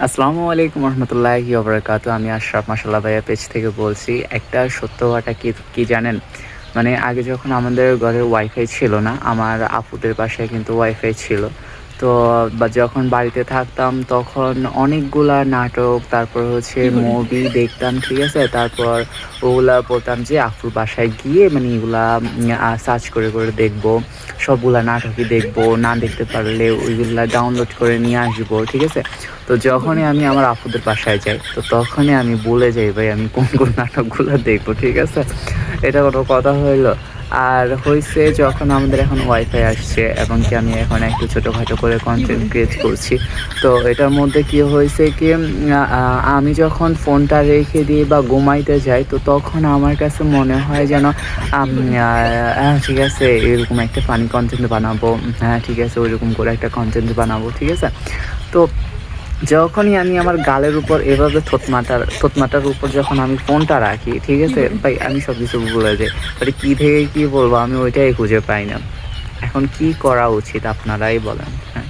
আসসালামু আলাইকুম রহমতুল্লাহি ওবরাকাতু। আমি আশরাফ মাশাল্লাহ ভাইয়া পেজ থেকে বলছি। একটা সত্য কথা কি কি জানেন? মানে আগে যখন আমাদের ঘরে ওয়াইফাই ছিল না, আমার আপুদের বাসায় কিন্তু ওয়াইফাই ছিল। তো যখন বাড়িতে থাকতাম তখন অনেকগুলা নাটক, তারপর হচ্ছে মুভি দেখতাম, ঠিক আছে? তারপর ওগুলা বলতাম যে আপুর বাসায় গিয়ে মানে এগুলা সার্চ করে দেখবো। সবগুলা নাটকই দেখবো। না দেখতে পারলে ওইগুলা ডাউনলোড করে নিয়ে আসবো, ঠিক আছে? তো যখনই আমি আমার আপুদের বাসায় যাই, তো তখনই আমি ভুলে যাই ভাই আমি কোন নাটকগুলো দেখবো, ঠিক আছে? এটা কোনো কথা হইলো? আর হইছে যখন আমাদের এখন ওয়াইফাই আসছে এবং কি আমি এখন একটু ছোটখাটো করে কনটেন্ট ক্রিয়েট করছি। তো এটার মধ্যে কি হয়েছে কি আমি যখন ফোনটা রেখে দিই বা ঘুমাইতে যাই, তো তখন আমার কাছে মনে হয় যেন ঠিক আছে এরকম একটা ফানি কনটেন্ট বানাবো। হ্যাঁ, ঠিক আছে ওইরকম করে একটা কনটেন্ট বানাবো, ঠিক আছে? তো যখনই আমি আমার গালের উপর এভাবে থতমাটার উপর যখন আমি ফোনটা রাখি, ঠিক আছে? ভাই আমি সবকিছু ভুলে যাই। বাট কি থেকে কি বলবো আমি ওইটাই খুঁজে পাই না। এখন কি করা উচিত আপনারাই বলেন? হ্যাঁ।